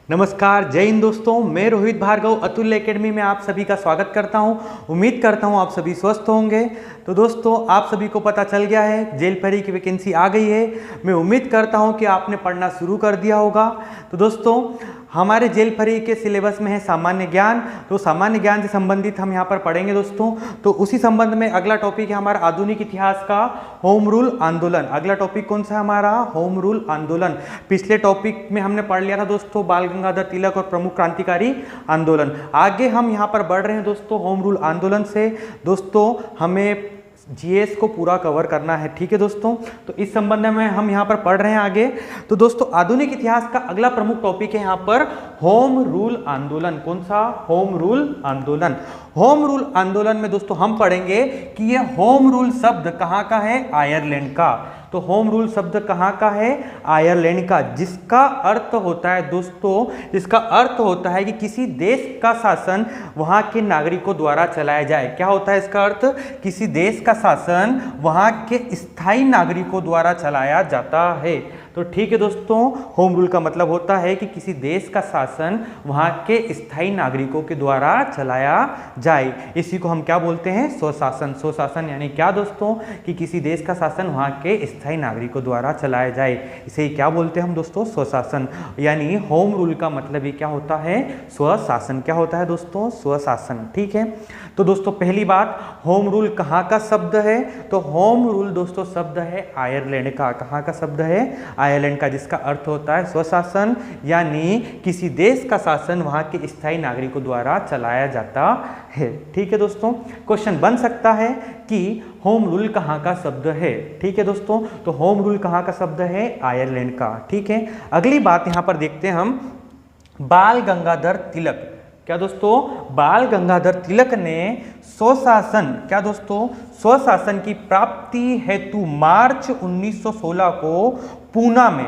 नमस्कार, जय हिंद दोस्तों। मैं रोहित भार्गव अतुल्य एकेडमी में आप सभी का स्वागत करता हूं। उम्मीद करता हूं आप सभी स्वस्थ होंगे। तो दोस्तों, आप सभी को पता चल गया है जेल परी की वैकेंसी आ गई है। मैं उम्मीद करता हूं कि आपने पढ़ना शुरू कर दिया होगा। तो दोस्तों, हमारे जेल परी के सिलेबस में है सामान्य ज्ञान। तो सामान्य ज्ञान से संबंधित हम यहाँ पर पढ़ेंगे दोस्तों। तो उसी संबंध में अगला टॉपिक है हमारा आधुनिक इतिहास का होम रूल आंदोलन। अगला टॉपिक कौन सा है हमारा? होम रूल आंदोलन। पिछले टॉपिक में हमने पढ़ लिया था दोस्तों बाल गंगाधर तिलक और प्रमुख क्रांतिकारी आंदोलन। आगे हम यहाँ पर बढ़ रहे हैं दोस्तों होम रूल आंदोलन से। दोस्तों, हमें जीएस को पूरा कवर करना है, ठीक है दोस्तों। तो इस संबंध में हम यहाँ पर पढ़ रहे हैं आगे। तो दोस्तों, आधुनिक इतिहास का अगला प्रमुख टॉपिक है यहाँ पर होम रूल आंदोलन। कौन सा? होम रूल आंदोलन। होम रूल आंदोलन में दोस्तों हम पढ़ेंगे कि यह होम रूल शब्द कहाँ का है? आयरलैंड का। तो होम रूल शब्द कहाँ का है? आयरलैंड का। जिसका अर्थ होता है दोस्तों, जिसका अर्थ होता है कि किसी देश का शासन वहाँ के नागरिकों द्वारा चलाया जाए। क्या होता है इसका अर्थ? किसी देश का शासन वहाँ के स्थायी नागरिकों द्वारा चलाया जाता है। तो ठीक है दोस्तों, होम रूल का मतलब होता है कि किसी देश का शासन वहाँ के स्थायी नागरिकों के द्वारा चलाया जाए। इसी को हम क्या बोलते हैं? स्वशासन। स्वशासन यानी क्या दोस्तों? कि किसी देश का शासन वहाँ के स्थायी नागरिकों द्वारा चलाया जाए। इसे ही क्या बोलते हैं हम दोस्तों? स्वशासन। यानी होम रूल का मतलब ही क्या होता है? स्वशासन। क्या होता है दोस्तों? स्वशासन। ठीक है। तो दोस्तों, पहली बात, होम रूल कहाँ का शब्द है? तो होम रूल दोस्तों शब्द है आयरलैंड का। कहाँ का शब्द है? आयरलैंड का, जिसका अर्थ होता है स्वशासन, यानी किसी देश का शासन वहाँ के स्थायी नागरिकों द्वारा चलाया जाता है। ठीक है दोस्तों। क्वेश्चन बन सकता है कि होम रूल कहाँ का शब्द है? ठीक है दोस्तों। तो होम रूल कहाँ का शब्द है? आयरलैंड का। ठीक है। अगली बात यहाँ पर देखते हैं हम, बाल गंगाधर तिलक। क्या दोस्तों? बाल गंगाधर तिलक ने स्वशासन, क्या दोस्तों? स्वशासन की प्राप्ति हेतु मार्च 1916 को पूना में,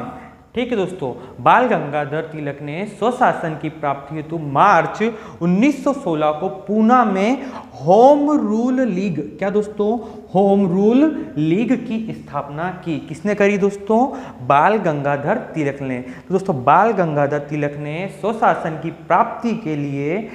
ठीक है दोस्तों, बाल गंगाधर तिलक ने स्वशासन की प्राप्ति हेतु मार्च 1916 को पूना में होम रूल लीग, क्या दोस्तों? होम रूल लीग की स्थापना की। किसने करी दोस्तों? बाल गंगाधर तिलक ने। तो दोस्तों, बाल गंगाधर तिलक ने स्वशासन की प्राप्ति के लिए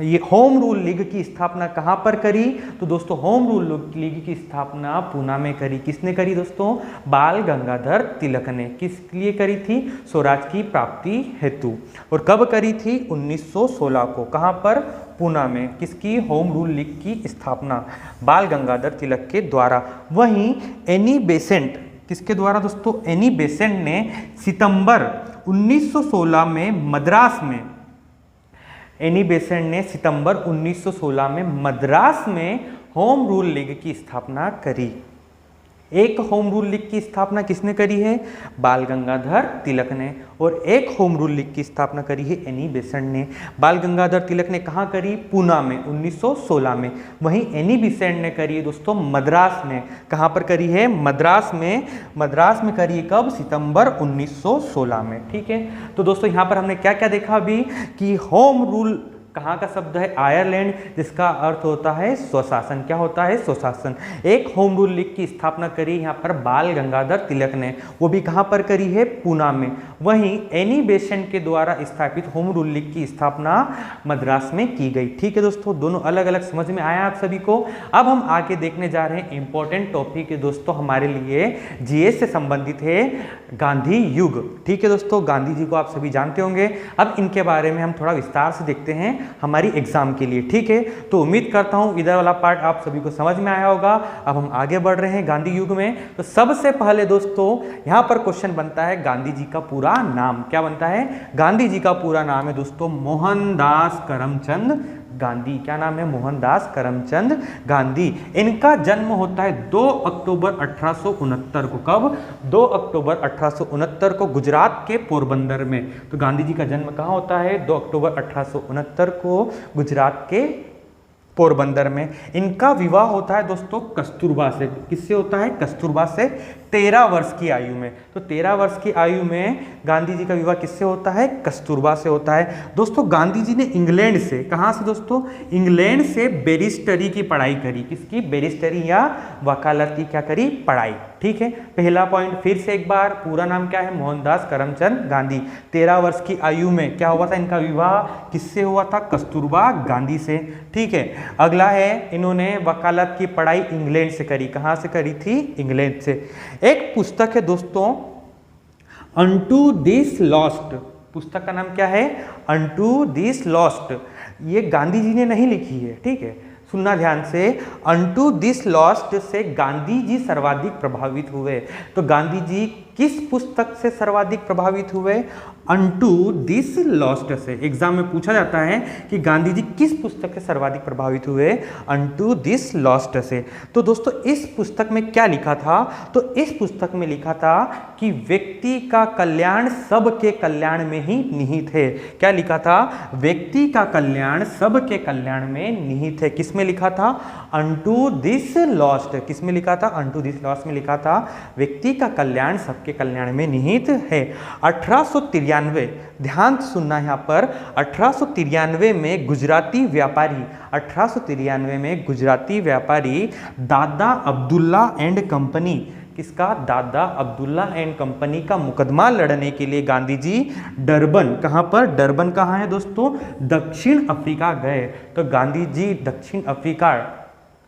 ये होम रूल लीग की स्थापना कहाँ पर करी? तो दोस्तों, होम रूल लीग की स्थापना पूना में करी। किसने करी दोस्तों? बाल गंगाधर तिलक ने। किस लिए करी थी? स्वराज की प्राप्ति हेतु। और कब करी थी? 1916 को। कहाँ पर? पूना में। किसकी? होम रूल लीग की स्थापना बाल गंगाधर तिलक के द्वारा। वहीं एनी बेसेंट, किसके द्वारा दोस्तों? एनी बेसेंट ने सितंबर 1916 में मद्रास में, एनी बेसेंट ने सितंबर 1916 में मद्रास में होम रूल लीग की स्थापना करी। एक होम रूल लीग की स्थापना किसने करी है? बाल गंगाधर तिलक ने। और एक होम रूल लीग की स्थापना करी है एनी बेसेंट ने। बाल गंगाधर तिलक ने कहाँ करी? पूना में 1916 में। वहीं एनी बेसेंट ने करी है दोस्तों मद्रास में। कहाँ पर करी है? मद्रास में। मद्रास में करी है कब? सितंबर 1916 में। ठीक है। तो दोस्तों, यहाँ पर हमने क्या क्या देखा अभी कि होम रूल कहाँ का शब्द है? आयरलैंड, जिसका अर्थ होता है स्वशासन। क्या होता है? स्वशासन। एक होम रूल लीग की स्थापना करी यहाँ पर बाल गंगाधर तिलक ने, वो भी कहाँ पर करी है? पूना में। वहीं एनी बेसेंट के द्वारा स्थापित होम रूल लीग की स्थापना मद्रास में की गई। ठीक है दोस्तों, दोनों अलग अलग समझ में आया आप सभी को। अब हम आगे देखने जा रहे हैं इंपॉर्टेंट टॉपिक है दोस्तों हमारे लिए, जीएस से संबंधित है गांधी युग। ठीक है दोस्तों, गांधी जी को आप सभी जानते होंगे। अब इनके बारे में हम थोड़ा विस्तार से देखते हैं हमारी एग्जाम के लिए। ठीक है। तो उम्मीद करता हूं इधर वाला पार्ट आप सभी को समझ में आया होगा। अब हम आगे बढ़ रहे हैं गांधी युग में। तो सबसे पहले दोस्तों, यहां पर क्वेश्चन बनता है गांधी जी का पूरा नाम। क्या बनता है? गांधी जी का पूरा नाम है दोस्तों मोहनदास करमचंद गांधी। क्या नाम है? मोहनदास करमचंद गांधी। इनका जन्म होता है 2 अक्टूबर 1869 को। कब? 2 अक्टूबर 1869 को गुजरात के पोरबंदर में। तो गांधी जी का जन्म कहाँ होता है? 2 अक्टूबर 1869 को गुजरात के पोरबंदर में। इनका विवाह होता है दोस्तों कस्तूरबा से। किससे होता है? कस्तूरबा से। 13 वर्ष की आयु में। तो 13 वर्ष की आयु में गांधी जी का विवाह किससे होता है? कस्तूरबा से होता है। दोस्तों गांधी जी ने इंग्लैंड से, कहाँ से दोस्तों? इंग्लैंड से बैरिस्टरी की पढ़ाई करी। किसकी? बैरिस्टरी या वकालत की क्या करी? पढ़ाई। ठीक है, पहला पॉइंट फिर से एक बार, पूरा नाम क्या है? मोहनदास करमचंद गांधी। 13 वर्ष की आयु में क्या हुआ था? इनका विवाह किससे हुआ था? कस्तूरबा गांधी से। ठीक है, अगला है, इन्होंने वकालत की पढ़ाई इंग्लैंड से करी। कहाँ से करी थी? इंग्लैंड से। एक पुस्तक है दोस्तों, अनटू दिस लॉस्ट। पुस्तक का नाम क्या है? Unto this lost. ये गांधी जी ने नहीं लिखी है। ठीक है, सुनना ध्यान से। अनटू दिस लॉस्ट से गांधी जी सर्वाधिक प्रभावित हुए। तो गांधी जी किस पुस्तक से सर्वाधिक प्रभावित हुए? अनटू दिस लॉस्ट से। एग्जाम में पूछा जाता है कि गांधी जी किस पुस्तक से सर्वाधिक प्रभावित हुए? अनटू दिस लॉस्ट से। तो दोस्तों इस पुस्तक में क्या लिखा था? तो इस पुस्तक में लिखा था कि व्यक्ति का कल्याण सबके कल्याण में ही निहित है। क्या लिखा था? व्यक्ति का कल्याण सबके कल्याण में निहित है। किस में लिखा था? Unto this lost. किस में लिखा था? अनटू दिस लॉस्ट में लिखा था व्यक्ति का कल्याण सबके कल्याण में निहित है। 1893, ध्यान सुनना यहाँ पर, 1893 में गुजराती व्यापारी, 1893 में गुजराती व्यापारी दादा अब्दुल्ला एंड कंपनी, किसका? दादा अब्दुल्ला एंड कंपनी का मुकदमा लड़ने के लिए गांधी जी डरबन, कहां पर? डरबन कहां है दोस्तों? दक्षिण अफ्रीका गए। तो गांधी जी दक्षिण अफ्रीका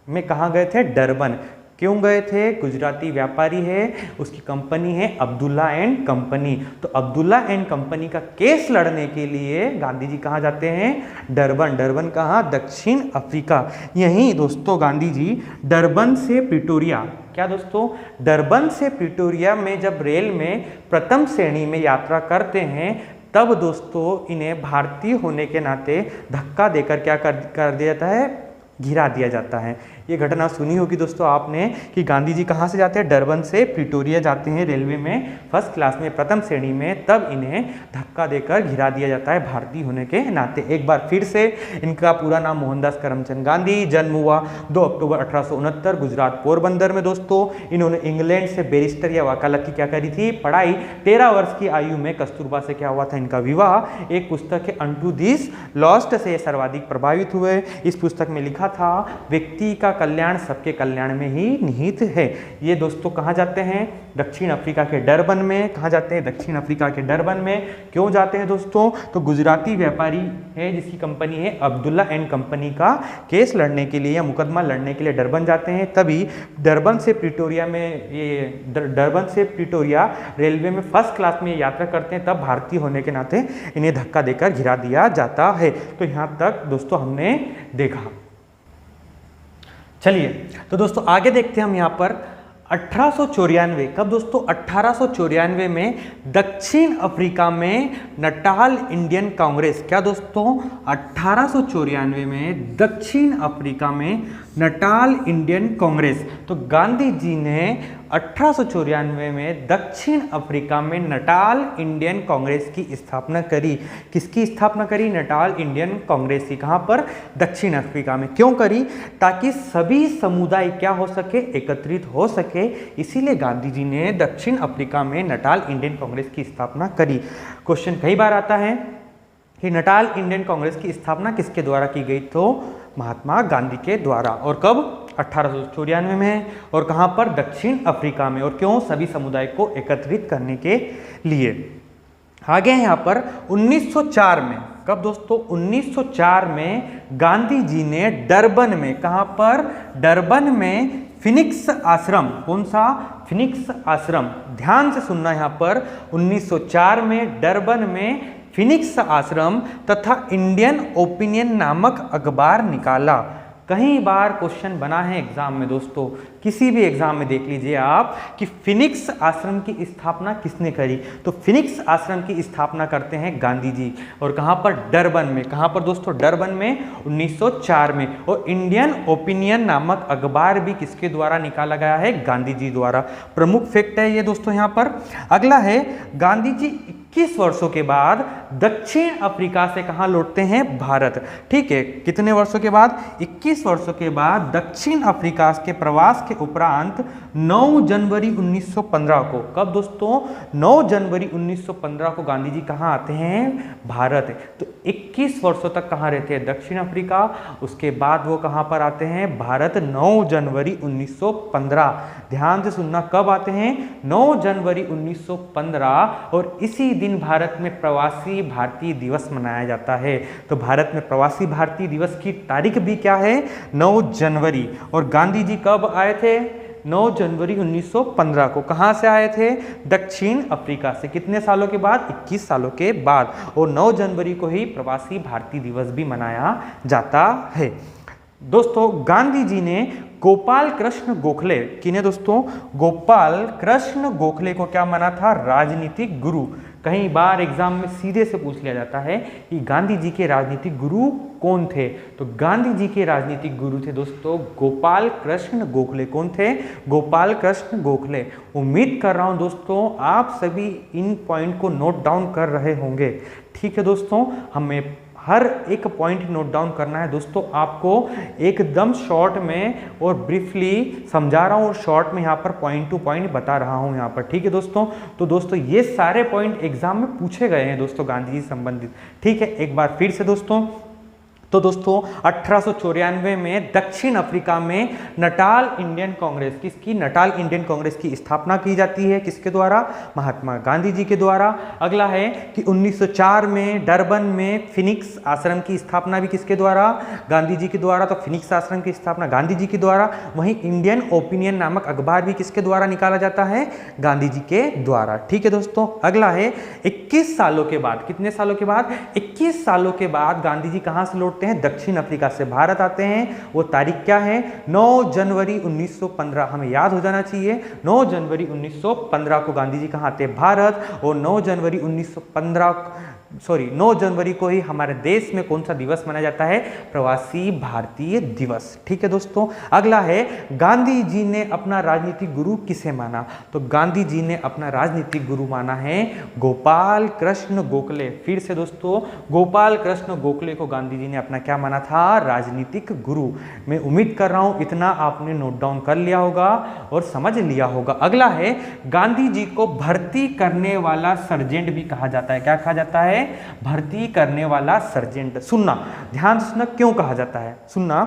में कहां गए थे? डरबन। क्यों गए थे? गुजराती व्यापारी है, उसकी कंपनी है अब्दुल्ला एंड कंपनी। तो अब्दुल्ला एंड कंपनी का केस लड़ने के लिए गांधी जी कहाँ जाते हैं? डरबन। डरबन कहाँ? दक्षिण अफ्रीका। यहीं दोस्तों गांधी जी डरबन से प्रिटोरिया, क्या दोस्तों? डरबन से प्रिटोरिया में जब रेल में प्रथम श्रेणी में यात्रा करते हैं, तब दोस्तों इन्हें भारतीय होने के नाते धक्का देकर क्या कर दिया जाता है? घिरा दिया जाता है। ये घटना सुनी होगी दोस्तों आपने कि गांधी जी कहाँ से जाते हैं? डरबन से प्रिटोरिया जाते हैं रेलवे में फर्स्ट क्लास में प्रथम श्रेणी में, तब इन्हें धक्का देकर घिरा दिया जाता है भारतीय होने के नाते। एक बार फिर से, इनका पूरा नाम मोहनदास करमचंद गांधी, जन्म हुआ 2 अक्टूबर 1869 गुजरात पोरबंदर में। दोस्तों इन्होंने इंग्लैंड से बैरिस्टर या वकालत की क्या करी थी? पढ़ाई। 13 वर्ष की आयु में कस्तूरबा से क्या हुआ था? इनका विवाह। एक पुस्तक है अनटू दिस लॉस्ट से सर्वाधिक प्रभावित हुए। इस पुस्तक में लिखा था व्यक्ति का कल्याण सबके कल्याण में ही निहित है। ये दोस्तों कहाँ जाते हैं? दक्षिण अफ्रीका के डरबन में। कहाँ जाते हैं? दक्षिण अफ्रीका के डरबन में। क्यों जाते हैं दोस्तों? तो गुजराती व्यापारी है जिसकी कंपनी है अब्दुल्ला एंड कंपनी का केस लड़ने के लिए या मुकदमा लड़ने के लिए डरबन जाते हैं। तभी डरबन से प्रिटोरिया में, ये डरबन से प्रिटोरिया रेलवे में फर्स्ट क्लास में यात्रा करते हैं, तब भारतीय होने के नाते इन्हें धक्का देकर घिरा दिया जाता है। तो यहाँ तक दोस्तों हमने देखा। चलिए तो दोस्तों आगे देखते हैं हम यहाँ पर 1894। कब दोस्तों? 1894 में दक्षिण अफ्रीका में नटाल इंडियन कांग्रेस। क्या दोस्तों? 1894 में दक्षिण अफ्रीका में नटाल इंडियन कांग्रेस। तो गांधी जी ने 1894 में दक्षिण अफ्रीका में नटाल इंडियन कांग्रेस की स्थापना करी। किसकी स्थापना करी? नटाल इंडियन कांग्रेस की। कहाँ पर? दक्षिण अफ्रीका में। क्यों करी? ताकि सभी समुदाय क्या हो सके? एकत्रित हो सके। इसीलिए गांधी जी ने दक्षिण अफ्रीका में नटाल इंडियन कांग्रेस की स्थापना करी। क्वेश्चन कई बार आता है कि नटाल इंडियन कांग्रेस की स्थापना किसके द्वारा की गई? तो महात्मा गांधी के द्वारा। और कब? 1894 में। और कहां पर? दक्षिण अफ्रीका में। और क्यों? सभी समुदाय को एकत्रित करने के लिए। आगे है यहां पर 1904 में। कब दोस्तों? 1904 में गांधी जी ने डरबन में, कहां पर? डरबन में फिनिक्स आश्रम। कौन सा? फिनिक्स आश्रम। ध्यान से सुनना यहां पर, 1904 में डरबन में फिनिक्स आश्रम तथा इंडियन ओपिनियन नामक अखबार निकाला। कई बार क्वेश्चन बना है एग्जाम में दोस्तों, किसी भी एग्जाम में देख लीजिए आप कि फिनिक्स आश्रम की स्थापना किसने करी? तो फिनिक्स आश्रम की स्थापना करते हैं गांधी जी। और कहां पर? डरबन में। कहां पर दोस्तों? डरबन में 1904 में। और इंडियन ओपिनियन नामक अखबार भी किसके द्वारा निकाला गया है? गांधी जी द्वारा। प्रमुख फैक्ट है ये दोस्तों यहाँ पर। अगला है गांधी जी 21 वर्षों के बाद दक्षिण अफ्रीका से कहां लौटते हैं? भारत। ठीक है, कितने वर्षों के बाद? 21 वर्षों के बाद दक्षिण अफ्रीका के प्रवास के उपरांत 9 जनवरी 1915 को, कब दोस्तों? 9 जनवरी 1915 को गांधी जी कहां आते हैं? भारत। तो 21 वर्षों तक कहां रहते हैं? दक्षिण अफ्रीका। उसके बाद वो कहां पर आते हैं? भारत, 9 जनवरी 1915। ध्यान से सुनना, कब आते हैं? 9 जनवरी 1915। और इसी दिन भारत में प्रवासी भारतीय दिवस मनाया जाता है। तो भारत में प्रवासी भारतीय दिवस की तारीख भी क्या है? 9 जनवरी। और गांधी जी कब आए थे? 9 जनवरी 1915 को। कहां से आए थे? दक्षिण अफ्रीका से। कितने सालों के बाद? 21 सालों के बाद। और 9 जनवरी को ही प्रवासी भारतीय दिवस भी मनाया जाता है। दोस्तों, गांधी जी ने गोपाल कृष्ण गोखले, किन्हें दोस्तों? गोपाल कृष्ण गोखले को क्या माना था? राजनीतिक गुरु। कई बार एग्जाम में सीधे से पूछ लिया जाता है कि गांधी जी के राजनीतिक गुरु कौन थे? तो गांधी जी के राजनीतिक गुरु थे दोस्तों गोपाल कृष्ण गोखले। कौन थे? गोपाल कृष्ण गोखले। उम्मीद कर रहा हूं दोस्तों आप सभी इन पॉइंट को नोट डाउन कर रहे होंगे। ठीक है दोस्तों, हमें हर एक पॉइंट नोट डाउन करना है दोस्तों। आपको एकदम शॉर्ट में और ब्रीफली समझा रहा हूं और शॉर्ट में यहाँ पर पॉइंट टू पॉइंट बता रहा हूं यहाँ पर। ठीक है दोस्तों, तो दोस्तों ये सारे पॉइंट एग्जाम में पूछे गए हैं दोस्तों गांधी जी संबंधित। ठीक है, एक बार फिर से दोस्तों, तो दोस्तों 1894 में दक्षिण अफ्रीका में नटाल इंडियन कांग्रेस, किसकी? नटाल इंडियन कांग्रेस की स्थापना की जाती है। किसके द्वारा? महात्मा गांधी जी के द्वारा। अगला है कि 1904 में डरबन में फिनिक्स आश्रम की स्थापना भी किसके द्वारा? गांधी जी के द्वारा। तो फिनिक्स आश्रम की स्थापना गांधी जी के द्वारा। वहीं इंडियन ओपिनियन नामक अखबार भी किसके द्वारा निकाला जाता है? गांधी जी के द्वारा। ठीक है दोस्तों, अगला है 21 सालों के बाद। कितने सालों के बाद? 21 सालों के बाद गांधी जी कहां से लौटते हैं? दक्षिण अफ्रीका से भारत आते हैं। वो तारीख क्या है? 9 जनवरी 1915। हमें याद हो जाना चाहिए, 9 जनवरी 1915 को गांधी जी कहां आते हैं? भारत। और 9 जनवरी 9 जनवरी को ही हमारे देश में कौन सा दिवस मनाया जाता है? प्रवासी भारतीय दिवस। ठीक है दोस्तों, अगला है गांधी जी ने अपना राजनीतिक गुरु किसे माना? तो गांधी जी ने अपना राजनीतिक गुरु माना है गोपाल कृष्ण गोखले। फिर से दोस्तों, गोपाल कृष्ण गोखले को गांधी जी ने अपना क्या माना था? राजनीतिक गुरु। मैं उम्मीद कर रहा हूं इतना आपने नोट डाउन कर लिया होगा और समझ लिया होगा। अगला है गांधी जी को भर्ती करने वाला सर्जेंट भी कहा जाता है। क्या कहा जाता है? भर्ती करने वाला सर्जेंट। सुनना, ध्यान से सुनना, क्यों कहा जाता है? सुनना,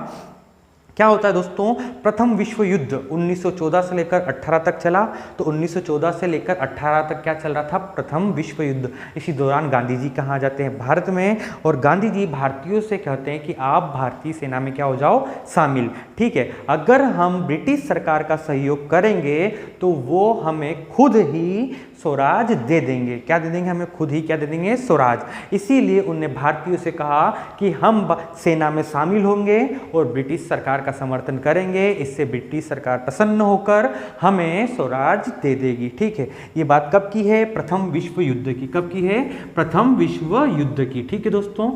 क्या होता है दोस्तों? प्रथम विश्व युद्ध 1914 से लेकर 18 तक चला। तो 1914 से लेकर 18 तक क्या चल रहा था? प्रथम विश्व युद्ध। इसी दौरान गांधी जी कहाँ जाते हैं? भारत में। और गांधी जी भारतीयों से कहते हैं कि आप भारतीय सेना में क्या हो जाओ? शामिल। ठीक है, अगर हम ब्रिटिश सरकार का सहयोग करेंगे तो वो हमें खुद ही स्वराज दे देंगे। क्या दे देंगे? हमें खुद ही क्या दे देंगे? स्वराज। इसीलिए उन्होंने भारतीयों से कहा कि हम सेना में शामिल होंगे और ब्रिटिश सरकार का समर्थन करेंगे। इससे ब्रिटिश सरकार प्रसन्न होकर हमें स्वराज दे देगी। ठीक है, ये बात कब की है? प्रथम विश्व युद्ध की। कब की है? प्रथम विश्व युद्ध की। ठीक है दोस्तों,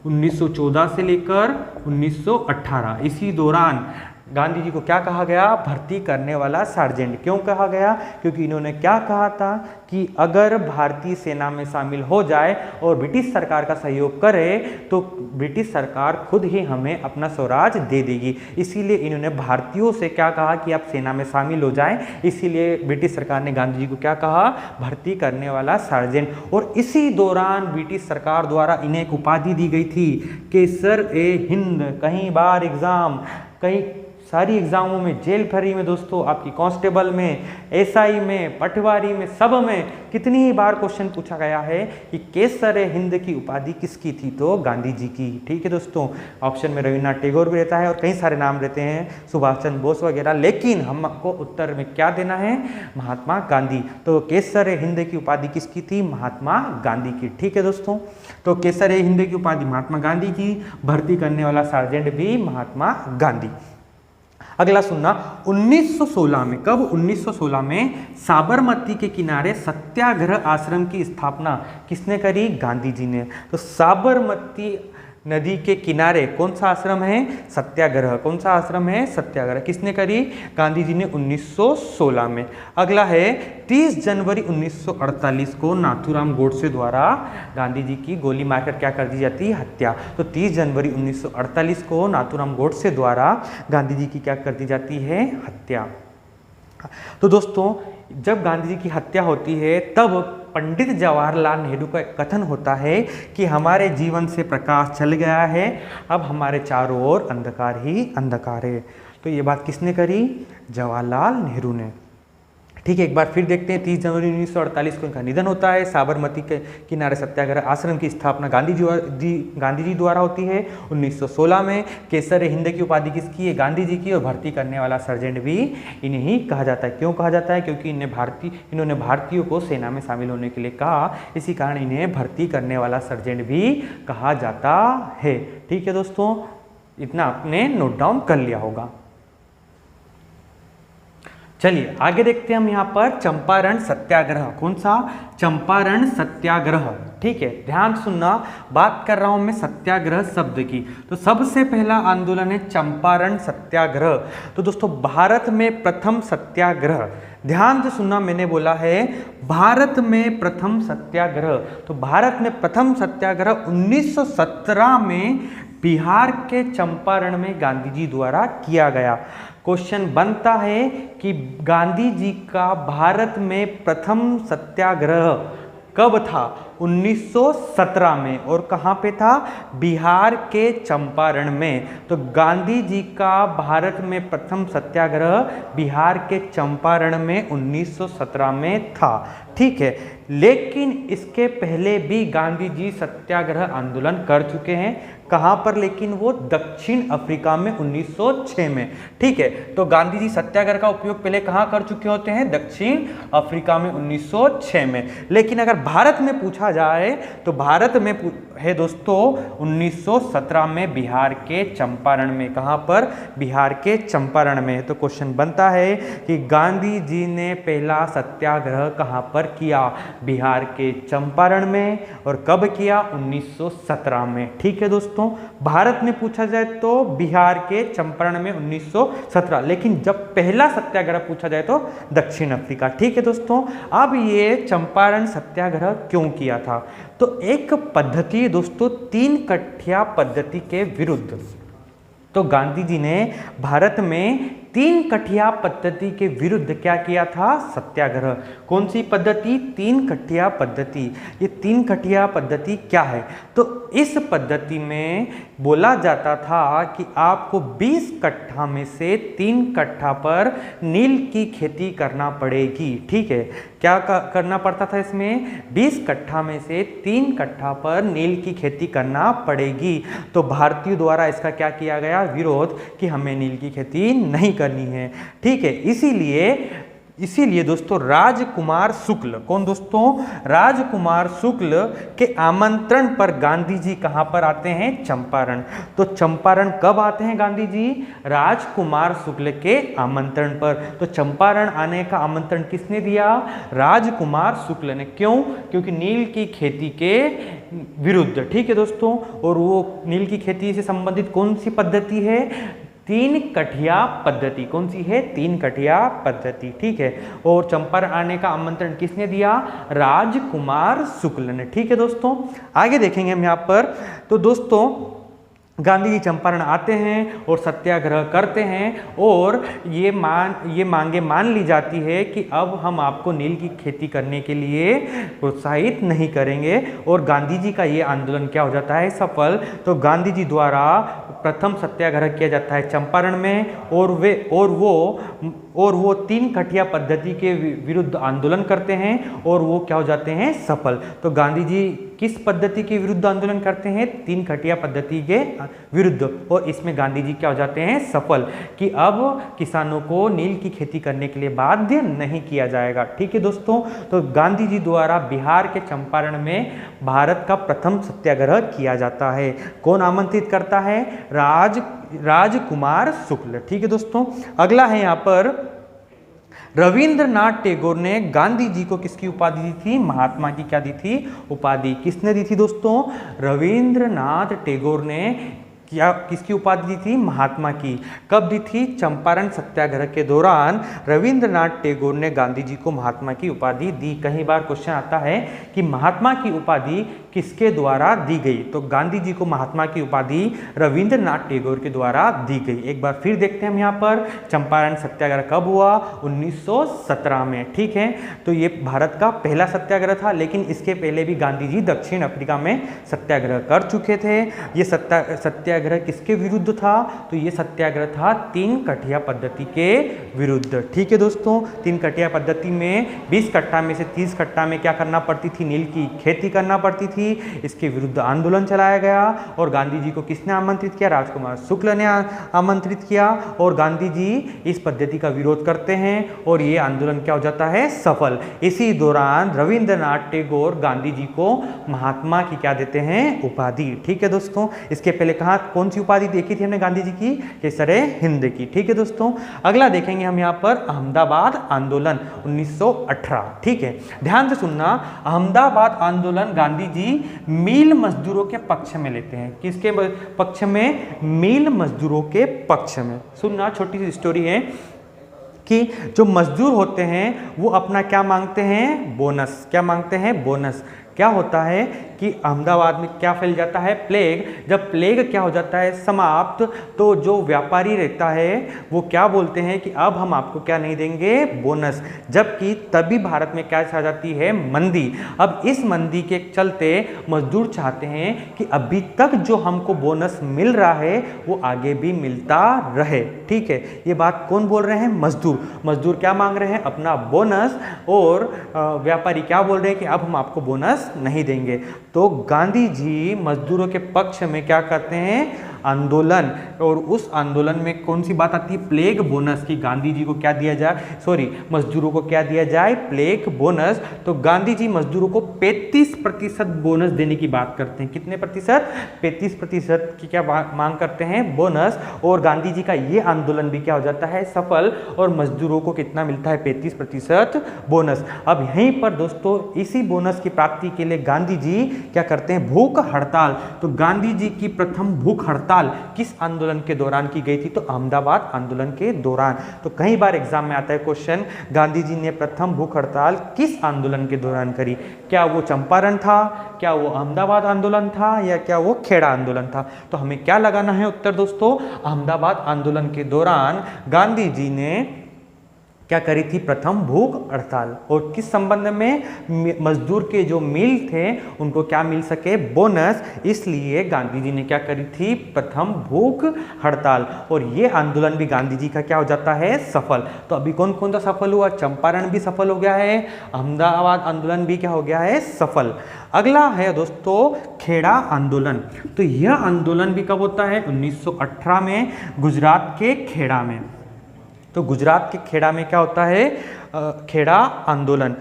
1914 से लेकर 1918, इसी दौरान गांधी जी को क्या कहा गया? भर्ती करने वाला सार्जेंट। क्यों कहा गया? क्योंकि इन्होंने क्या कहा था कि अगर भारतीय सेना में शामिल हो जाए और ब्रिटिश सरकार का सहयोग करे तो ब्रिटिश सरकार खुद ही हमें अपना स्वराज दे देगी। इसीलिए इन्होंने भारतीयों से क्या कहा कि आप सेना में शामिल हो जाएं। इसीलिए ब्रिटिश सरकार ने गांधी जी को क्या कहा? भर्ती करने वाला सार्जेंट। और इसी दौरान ब्रिटिश सरकार द्वारा इन्हें एक उपाधि दी गई थी, केसर ए हिंद। कई बार एग्जाम, कई सारी एग्जामों में, जेल भरी में दोस्तों, आपकी कांस्टेबल में, एसआई में, पटवारी में, सब में कितनी ही बार क्वेश्चन पूछा गया है कि केसर हिंद की उपाधि किसकी थी? तो गांधी जी की। ठीक है दोस्तों, ऑप्शन में रविन्द्रनाथ टैगोर भी रहता है और कई सारे नाम रहते हैं, सुभाष चंद्र बोस वगैरह, लेकिन हमको उत्तर में क्या देना है? महात्मा गांधी। तो केसर हिंद की उपाधि किसकी थी? महात्मा गांधी की। ठीक है दोस्तों, तो केसर हिंद की उपाधि महात्मा गांधी की, भर्ती करने वाला सार्जेंट भी महात्मा गांधी। अगला सुनना, 1916 में, कब? 1916 में साबरमती के किनारे सत्याग्रह आश्रम की स्थापना किसने करी? गांधी जी ने। तो साबरमती नदी के किनारे कौन सा आश्रम है? सत्याग्रह। कौन सा आश्रम है? सत्याग्रह। किसने करी? गांधी जी ने 1916 में। अगला है 30 जनवरी 1948 को नाथूराम गोडसे द्वारा गांधी जी की गोली मारकर क्या कर दी जाती है? हत्या। तो 30 जनवरी 1948 को नाथूराम गोडसे द्वारा गांधी जी की क्या कर दी जाती है? हत्या। तो दोस्तों जब गांधी जी की हत्या होती है तब पंडित जवाहरलाल नेहरू का एक कथन होता है कि हमारे जीवन से प्रकाश चल गया है, अब हमारे चारों ओर अंधकार ही अंधकार है। तो ये बात किसने करी? जवाहरलाल नेहरू ने। ठीक है, एक बार फिर देखते हैं 30 जनवरी 1948 को इनका निधन होता है। साबरमती के किनारे सत्याग्रह आश्रम की स्थापना गांधी जी द्वारा होती है 1916 में। केसर हिंद की उपाधि किसकी है? गांधी जी की। और भर्ती करने वाला सर्जेंट भी इन्हें ही कहा जाता है। क्यों कहा जाता है? क्योंकि इन्होंने भारतीयों को सेना में शामिल होने के लिए कहा, इसी कारण इन्हें भर्ती करने वाला सर्जेंट भी कहा जाता है। ठीक है दोस्तों, इतना आपने नोट डाउन कर लिया होगा। चलिए आगे देखते हैं हम यहाँ पर चंपारण सत्याग्रह। कौन सा? चंपारण सत्याग्रह। ठीक है, ध्यान सुनना, बात कर रहा हूं मैं सत्याग्रह शब्द की। तो सबसे पहला आंदोलन है चंपारण सत्याग्रह। तो दोस्तों भारत में प्रथम सत्याग्रह, ध्यान से सुनना, मैंने बोला है भारत में प्रथम सत्याग्रह। तो भारत में प्रथम सत्याग्रह 1917 में बिहार के चंपारण में गांधी जी द्वारा किया गया। क्वेश्चन बनता है कि गांधी जी का भारत में प्रथम सत्याग्रह कब था? 1917 में। और कहाँ पे था? बिहार के चंपारण में। तो गांधी जी का भारत में प्रथम सत्याग्रह बिहार के चंपारण में 1917 में था। ठीक है, लेकिन इसके पहले भी गांधी जी सत्याग्रह आंदोलन कर चुके हैं। कहाँ पर? लेकिन वो दक्षिण अफ्रीका में 1906 में। ठीक है, तो गांधी जी सत्याग्रह का उपयोग पहले कहाँ कर चुके होते हैं? दक्षिण अफ्रीका में 1906 में। लेकिन अगर भारत में पूछा जाए तो भारत में है दोस्तों 1917 में बिहार के चंपारण में। कहाँ पर? बिहार के चंपारण में। तो क्वेश्चन बनता है कि गांधी जी ने पहला सत्याग्रह कहाँ पर किया? बिहार के चंपारण में। और कब किया? 1917 में। ठीक है दोस्तों, भारत में पूछा जाए तो बिहार के चंपारण में 1917, लेकिन जब पहला सत्याग्रह पूछा जाए तो दक्षिण अफ्रीका। ठीक है दोस्तों, अब ये चंपारण सत्याग्रह क्यों किया था? तो एक पद्धति दोस्तों 3 कठिया पद्धति के विरुद्ध। तो गांधी जी ने भारत में 3 कठिया पद्धति के विरुद्ध क्या किया था? सत्याग्रह। कौन सी पद्धति? 3 कठिया पद्धति। ये 3 कठिया पद्धति क्या है? तो इस पद्धति में बोला जाता था कि आपको 20 कट्ठा में से 3 कट्ठा पर नील की खेती करना पड़ेगी। ठीक है, क्या करना पड़ता था इसमें? 20 कट्ठा में से 3 कट्ठा पर नील की खेती करना पड़ेगी। तो भारतीयों द्वारा इसका क्या किया गया? विरोध, कि हमें नील की खेती नहीं करनी है। ठीक है, इसीलिए दोस्तों राजकुमार शुक्ल, कौन दोस्तों? राजकुमार शुक्ल के आमंत्रण पर गांधी जी कहां पर आते हैं? चंपारण। तो चंपारण कब आते हैं गांधी जी? राजकुमार शुक्ल के आमंत्रण पर। तो चंपारण आने का आमंत्रण किसने दिया? राजकुमार शुक्ल ने। क्यों? क्योंकि नील की खेती के विरुद्ध। ठीक है दोस्तों, और वो नील की खेती से संबंधित कौन सी पद्धति है? 3 कठिया पद्धति। कौन सी है? 3 कठिया पद्धति। ठीक है, और चंपारण आने का आमंत्रण किसने दिया? राजकुमार शुक्ल ने। ठीक है दोस्तों, आगे देखेंगे हम यहाँ पर। तो दोस्तों गांधी जी चंपारण आते हैं और सत्याग्रह करते हैं, और ये मांगे मान ली जाती है कि अब हम आपको नील की खेती करने के लिए प्रोत्साहित नहीं करेंगे। और गांधी जी का ये आंदोलन क्या हो जाता है? सफल। तो गांधी जी द्वारा प्रथम सत्याग्रह किया जाता है चंपारण में, और वो 3 कठिया पद्धति के विरुद्ध आंदोलन करते हैं, और वो क्या हो जाते हैं? सफल। तो गांधी जी किस पद्धति के विरुद्ध आंदोलन करते हैं? 3 कठिया पद्धति के विरुद्ध, और इसमें गांधी जी क्या हो जाते हैं? सफल, कि अब किसानों को नील की खेती करने के लिए बाध्य नहीं किया जाएगा। ठीक है दोस्तों, तो गांधी जी द्वारा बिहार के चंपारण में भारत का प्रथम सत्याग्रह किया जाता है। कौन आमंत्रित करता है? राजकुमार शुक्ल। ठीक है दोस्तों, अगला है यहाँ पर रविंद्रनाथ टैगोर ने गांधी जी को किसकी उपाधि दी थी? महात्मा की क्या दी थी? उपाधि। किसने दी थी दोस्तों? रविंद्रनाथ टैगोर ने क्या किसकी उपाधि दी थी? महात्मा की। कब दी थी? चंपारण सत्याग्रह के दौरान रविंद्रनाथ टैगोर ने गांधी जी को महात्मा की उपाधि दी। कई बार क्वेश्चन आता है कि महात्मा की उपाधि किसके द्वारा दी गई? तो गांधी जी को महात्मा की उपाधि रविंद्रनाथ टैगोर के द्वारा दी गई। एक बार फिर देखते हैं हम यहाँ पर चंपारण सत्याग्रह कब हुआ? 1917 में। ठीक है, तो ये भारत का पहला सत्याग्रह था, लेकिन इसके पहले भी गांधी जी दक्षिण अफ्रीका में सत्याग्रह कर चुके थे। ये सत्याग्रह किसके विरुद्ध था? तो ये सत्याग्रह था 3 कठिया पद्धति के विरुद्ध। ठीक है दोस्तों, 3 कठिया पद्धति में 20 कट्टा में से 30 कट्टा में क्या करना पड़ती थी? नील की खेती करना पड़ती थी। इसके विरुद्ध आंदोलन चलाया गया और गांधी जी को किसने आमंत्रित किया? राजकुमार शुक्ल ने आमंत्रित किया और गांधी जी इस पद्धति का विरोध करते हैं और ये आंदोलन क्या हो जाता है? सफल। इसी दौरान रविंद्रनाथ टैगोर गांधी जी को महात्मा की क्या देते हैं? उपाधि। ठीक है दोस्तों, इसके पहले कहा कौन सी उपाधि देखी थी हमने गांधी जी की? केसरे हिंद की। ठीक है दोस्तों, अगला देखेंगे हम यहाँ पर अहमदाबाद आंदोलन 1918। ठीक है, ध्यान से सुनना। अहमदाबाद आंदोलन गांधी जी मिल मजदूरों के पक्ष में लेते हैं। किसके पक्ष में? मिल मजदूरों के पक्ष में। सुनना, छोटी सी स्टोरी है कि जो मजदूर होते हैं वो अपना क्या मांगते हैं? बोनस। क्या मांगते हैं? बोनस। क्या होता है कि अहमदाबाद में क्या फैल जाता है? प्लेग। जब प्लेग क्या हो जाता है? समाप्त, तो जो व्यापारी रहता है वो क्या बोलते हैं कि अब हम आपको क्या नहीं देंगे? बोनस। जबकि तभी भारत में क्या छा जाती है? मंदी। अब इस मंदी के चलते मजदूर चाहते हैं कि अभी तक जो हमको बोनस मिल रहा है वो आगे भी मिलता रहे। ठीक है, ये बात कौन बोल रहे हैं? मजदूर। मजदूर क्या मांग रहे हैं? अपना बोनस। और व्यापारी क्या बोल रहे हैं कि अब हम आपको बोनस नहीं देंगे। तो गांधी जी मजदूरों के पक्ष में क्या करते हैं? आंदोलन। और उस आंदोलन में कौन सी बात आती है? प्लेग बोनस की। गांधी जी को क्या दिया जाए? मजदूरों को क्या दिया जाए? Plague bonus. तो गांधी जी मजदूरों को 35% बोनस देने की बात करते हैं। कितने प्रतिशत? 35% की क्या मांग करते हैं? बोनस। और गांधी जी का ये आंदोलन भी क्या हो जाता है? सफल। और मजदूरों को कितना मिलता है? 35% बोनस। अब यहीं पर दोस्तों इसी बोनस की प्राप्ति के लिए गांधी जी क्या करते हैं? भूख हड़ताल। तो गांधी जी की प्रथम भूख हड़ताल किस आंदोलन के दौरान की गई थी? तो अहमदाबाद आंदोलन के दौरान। तो कई बार एग्जाम में आता है क्वेश्चन, गांधी जी ने प्रथम भूख हड़ताल किस आंदोलन के दौरान करी? क्या वो चंपारण था? क्या वो अहमदाबाद आंदोलन था? या क्या वो खेड़ा आंदोलन था? तो हमें क्या लगाना है उत्तर दोस्तों? अहमदाबाद आंदोलन के दौरान गांधी जी ने क्या करी थी? प्रथम भूख हड़ताल। और किस संबंध में? मजदूर के जो मिल थे उनको क्या मिल सके? बोनस। इसलिए गांधी जी ने क्या करी थी? प्रथम भूख हड़ताल। और ये आंदोलन भी गांधी जी का क्या हो जाता है? सफल। तो अभी कौन कौन सा सफल हुआ? चंपारण भी सफल हो गया है, अहमदाबाद आंदोलन भी क्या हो गया है? सफल। अगला है दोस्तों खेड़ा आंदोलन। तो यह आंदोलन भी कब होता है? 1918 में गुजरात के खेड़ा में। तो गुजरात के खेड़ा में क्या होता है? खेड़ा आंदोलन।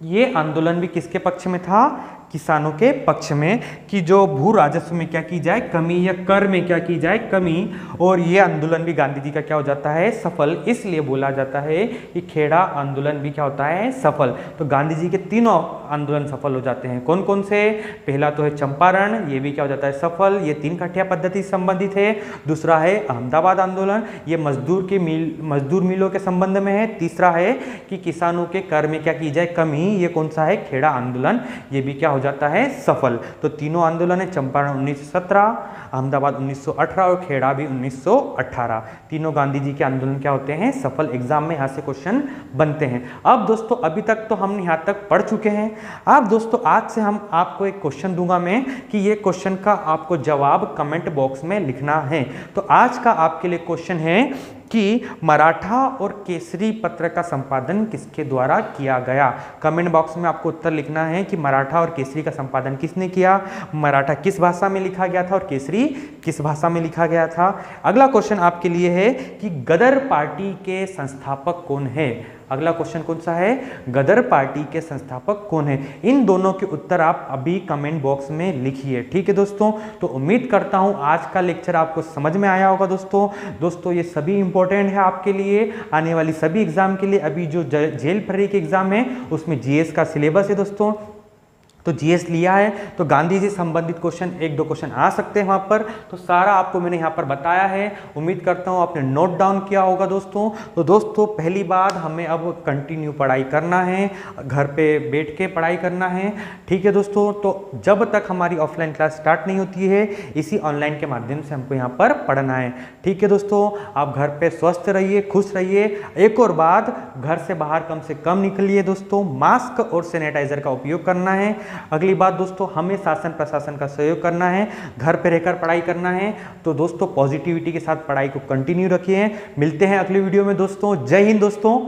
ये आंदोलन भी किसके पक्ष में था? किसानों के पक्ष में, कि जो भू राजस्व में क्या की जाए? कमी, या कर में क्या की जाए? कमी। और ये आंदोलन भी गांधी जी का क्या हो जाता है? सफल। इसलिए बोला जाता है कि खेड़ा आंदोलन भी क्या होता है? सफल। तो गांधी जी के तीनों आंदोलन सफल हो जाते हैं। कौन कौन से? पहला तो है चंपारण, ये भी क्या हो जाता है? सफल। ये 3 कठिया पद्धति से संबंधित है। दूसरा है अहमदाबाद आंदोलन, ये मजदूर मिलों के संबंध में है। तीसरा है कि किसानों के कर में क्या की जाए? कमी। ये कौन सा है? खेड़ा आंदोलन। ये भी क्या हो जाता है? सफल। तो तीनों आंदोलन है, चंपारण 1917, अहमदाबाद 1918 और खेड़ा भी 1918। तीनों गांधी जी के आंदोलन क्या होते हैं? सफल। एग्जाम में यहां से क्वेश्चन बनते हैं। अब दोस्तों अभी तक तो हम यहां तक पढ़ चुके हैं। अब दोस्तों आज से हम आपको एक क्वेश्चन दूंगा मैं, कि ये क्वेश्चन का आपको जवाब कमेंट बॉक्स में लिखना है। तो आज का आपके लिए क्वेश्चन है कि मराठा और केसरी पत्र का संपादन किसके द्वारा किया गया? कमेंट बॉक्स में आपको उत्तर लिखना है कि मराठा और केसरी का संपादन किसने किया, मराठा किस भाषा में लिखा गया था और केसरी किस भाषा में लिखा गया था। अगला क्वेश्चन आपके लिए है कि गदर पार्टी के संस्थापक कौन है? अगला क्वेश्चन कौन सा है, गदर पार्टी के संस्थापक कौन है। इन दोनों के उत्तर आप अभी कमेंट बॉक्स में लिखिए, ठीक है दोस्तों। तो उम्मीद करता हूं आज का लेक्चर आपको समझ में आया होगा दोस्तों ये सभी इंपॉर्टेंट है आपके लिए, आने वाली सभी एग्जाम के लिए। अभी जो जेल भर्ती के एग्जाम है उसमें जीएस का सिलेबस है दोस्तों, तो जीएस लिया है तो गांधी जी संबंधित क्वेश्चन 1-2 क्वेश्चन आ सकते हैं वहां पर। तो सारा आपको मैंने यहाँ पर बताया है, उम्मीद करता हूँ आपने नोट डाउन किया होगा दोस्तों। तो दोस्तों पहली बात, हमें अब कंटिन्यू पढ़ाई करना है, घर पे बैठ के पढ़ाई करना है, ठीक है दोस्तों। तो जब तक हमारी ऑफलाइन क्लास स्टार्ट नहीं होती है, इसी ऑनलाइन के माध्यम से हमको यहाँ पर पढ़ना है, ठीक है दोस्तों। आप घर पे स्वस्थ रहिए, खुश रहिए। एक और बात, घर से बाहर कम से कम निकलिए दोस्तों, मास्क और सैनिटाइजर का उपयोग करना है। अगली बात दोस्तों, हमें शासन प्रशासन का सहयोग करना है, घर पे रहकर पढ़ाई करना है। तो दोस्तों पॉजिटिविटी के साथ पढ़ाई को कंटिन्यू रखिए। मिलते हैं अगली वीडियो में दोस्तों। जय हिंद दोस्तों।